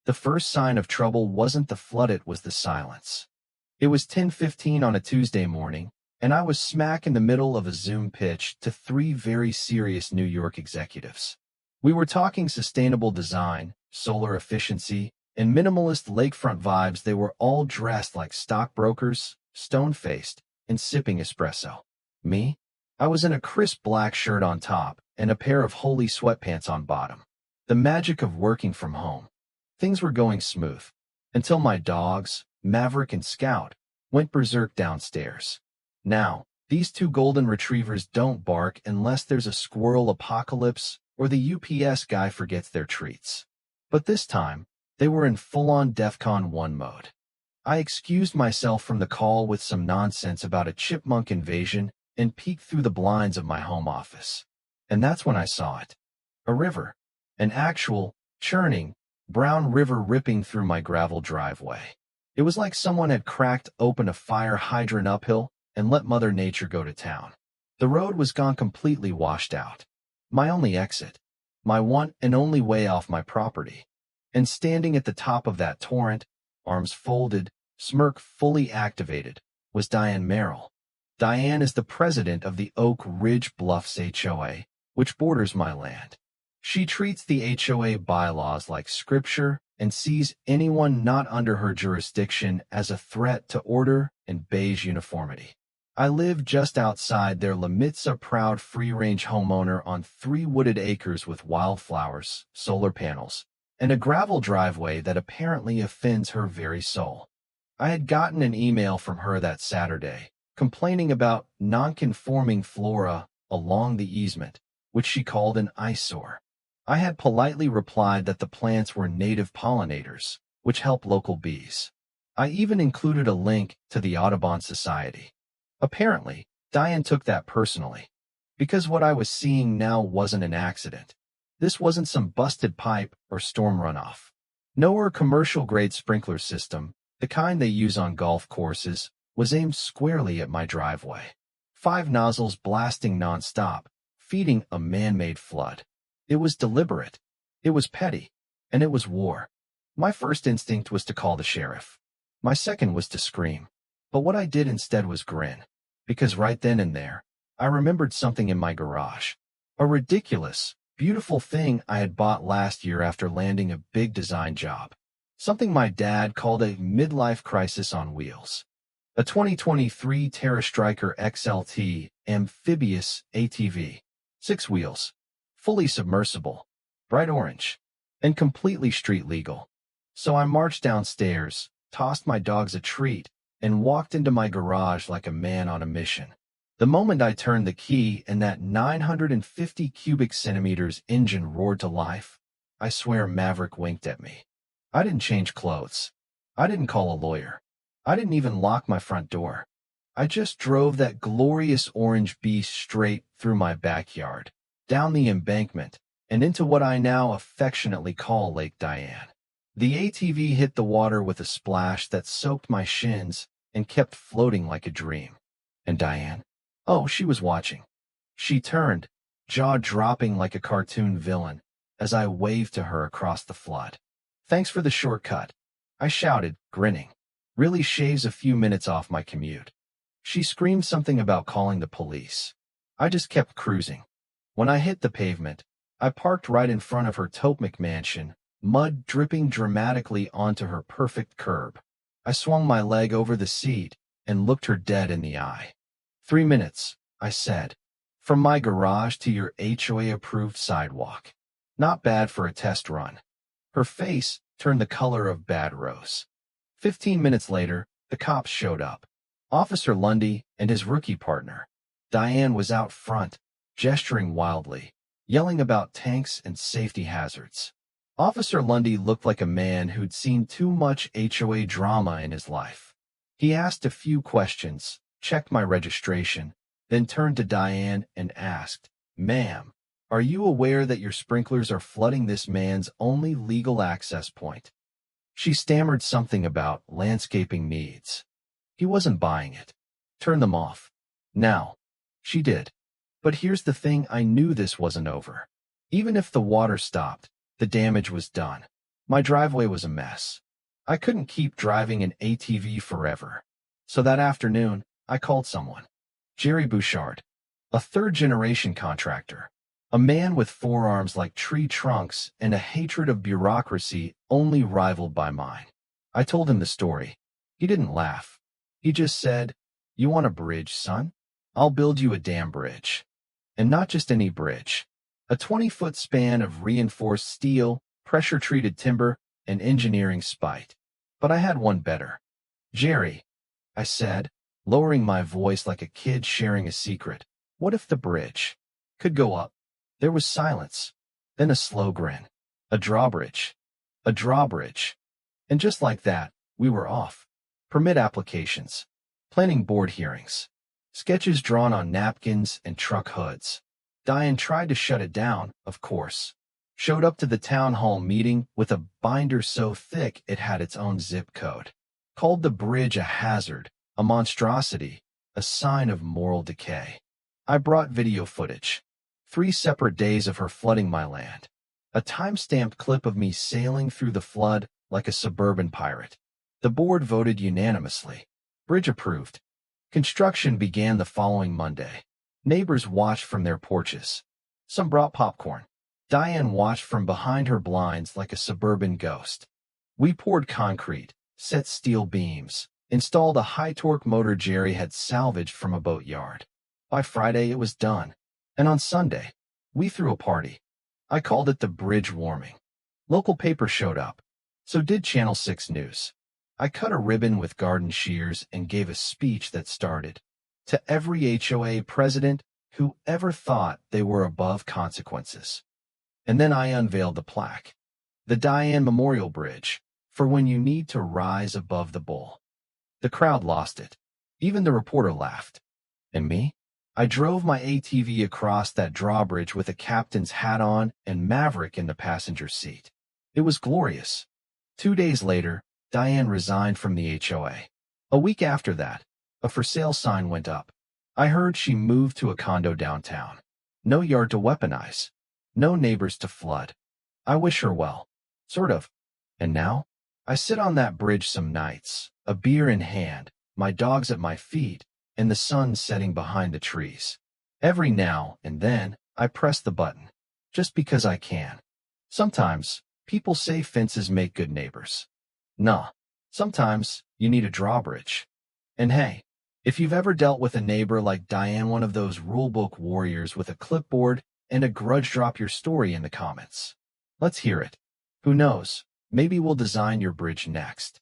The first sign of trouble wasn't the flood, it was the silence. It was 10:15 on a Tuesday morning, and I was smack in the middle of a Zoom pitch to three very serious New York executives. We were talking sustainable design, solar efficiency, and minimalist lakefront vibes. They were all dressed like stockbrokers, stone-faced, and sipping espresso. Me? I was in a crisp black shirt on top and a pair of holey sweatpants on bottom. The magic of working from home. Things were going smooth, until my dogs, Maverick and Scout, went berserk downstairs. Now, these two golden retrievers don't bark unless there's a squirrel apocalypse or the UPS guy forgets their treats. But this time, they were in full-on DEFCON 1 mode. I excused myself from the call with some nonsense about a chipmunk invasion and peeked through the blinds of my home office. And that's when I saw it. A river. An actual, churning, brown river ripping through my gravel driveway. It was like someone had cracked open a fire hydrant uphill and let Mother Nature go to town. The road was gone, completely washed out. My only exit. My one and only way off my property. And standing at the top of that torrent, arms folded, smirk fully activated, was Diane Merrill. Diane is the president of the Oak Ridge Bluffs HOA, which borders my land. She treats the HOA bylaws like scripture and sees anyone not under her jurisdiction as a threat to order and beige uniformity. I live just outside their limits, a proud free-range homeowner on 3 wooded acres with wildflowers, solar panels, and a gravel driveway that apparently offends her very soul. I had gotten an email from her that Saturday, complaining about non-conforming flora along the easement, which she called an eyesore. I had politely replied that the plants were native pollinators, which help local bees. I even included a link to the Audubon Society. Apparently, Diane took that personally, because what I was seeing now wasn't an accident. This wasn't some busted pipe or storm runoff. No, commercial-grade sprinkler system, the kind they use on golf courses, was aimed squarely at my driveway. 5 nozzles blasting nonstop, feeding a man-made flood. It was deliberate. It was petty. And it was war. My first instinct was to call the sheriff. My second was to scream. But what I did instead was grin. Because right then and there, I remembered something in my garage. A ridiculous, beautiful thing I had bought last year after landing a big design job. Something my dad called a midlife crisis on wheels. A 2023 Terra Striker XLT Amphibious ATV. 6 wheels. Fully submersible. Bright orange. And completely street legal. So I marched downstairs, tossed my dogs a treat, and walked into my garage like a man on a mission. The moment I turned the key and that 950 cubic centimeters engine roared to life, I swear Maverick winked at me. I didn't change clothes. I didn't call a lawyer. I didn't even lock my front door. I just drove that glorious orange beast straight through my backyard, down the embankment, and into what I now affectionately call Lake Diane. The ATV hit the water with a splash that soaked my shins and kept floating like a dream. And Diane? Oh, she was watching. She turned, jaw dropping like a cartoon villain, as I waved to her across the flood. Thanks for the shortcut, I shouted, grinning. Really shaves a few minutes off my commute. She screamed something about calling the police. I just kept cruising. When I hit the pavement, I parked right in front of her Topeka mansion, mud dripping dramatically onto her perfect curb. I swung my leg over the seat and looked her dead in the eye. 3 minutes, I said. From my garage to your HOA-approved sidewalk. Not bad for a test run. Her face turned the color of bad rose. 15 minutes later, the cops showed up. Officer Lundy and his rookie partner. Diane was out front, gesturing wildly, yelling about tanks and safety hazards. Officer Lundy looked like a man who'd seen too much HOA drama in his life. He asked a few questions, checked my registration, then turned to Diane and asked, "Ma'am, are you aware that your sprinklers are flooding this man's only legal access point?" She stammered something about landscaping needs. He wasn't buying it. Turn them off. Now. She did. But here's the thing, I knew this wasn't over. Even if the water stopped, the damage was done. My driveway was a mess. I couldn't keep driving an ATV forever. So that afternoon, I called someone. Jerry Bouchard, a third-generation contractor. A man with forearms like tree trunks and a hatred of bureaucracy only rivaled by mine. I told him the story. He didn't laugh. He just said, "You want a bridge, son? I'll build you a damn bridge." And not just any bridge. A 20-foot span of reinforced steel, pressure-treated timber, and engineering spite. But I had one better. "Jerry," I said, lowering my voice like a kid sharing a secret, "what if the bridge could go up?" There was silence, then a slow grin. A drawbridge. A drawbridge. And just like that, we were off. Permit applications. Planning board hearings. Sketches drawn on napkins and truck hoods. Diane tried to shut it down, of course. Showed up to the town hall meeting with a binder so thick it had its own zip code. Called the bridge a hazard, a monstrosity, a sign of moral decay. I brought video footage. 3 separate days of her flooding my land. A time-stamped clip of me sailing through the flood like a suburban pirate. The board voted unanimously. Bridge approved. Construction began the following Monday. Neighbors watched from their porches. Some brought popcorn. Diane watched from behind her blinds like a suburban ghost. We poured concrete, set steel beams, installed a high-torque motor Jerry had salvaged from a boatyard. By Friday, it was done. And on Sunday, we threw a party. I called it the bridge warming. Local papers showed up. So did Channel 6 News. I cut a ribbon with garden shears and gave a speech that started, "To every HOA president who ever thought they were above consequences." And then I unveiled the plaque. The Diane Memorial Bridge, for when you need to rise above the bull. The crowd lost it. Even the reporter laughed. And me? I drove my ATV across that drawbridge with a captain's hat on and Maverick in the passenger seat. It was glorious. 2 days later, Diane resigned from the HOA. A week after that, a for sale sign went up. I heard she moved to a condo downtown. No yard to weaponize. No neighbors to flood. I wish her well. Sort of. And now, I sit on that bridge some nights, a beer in hand, my dogs at my feet, and the sun setting behind the trees. Every now and then, I press the button, just because I can. Sometimes, people say fences make good neighbors. Nah, sometimes you need a drawbridge. And hey, if you've ever dealt with a neighbor like Diane, one of those rulebook warriors with a clipboard and a grudge, drop your story in the comments. Let's hear it. Who knows, maybe we'll design your bridge next.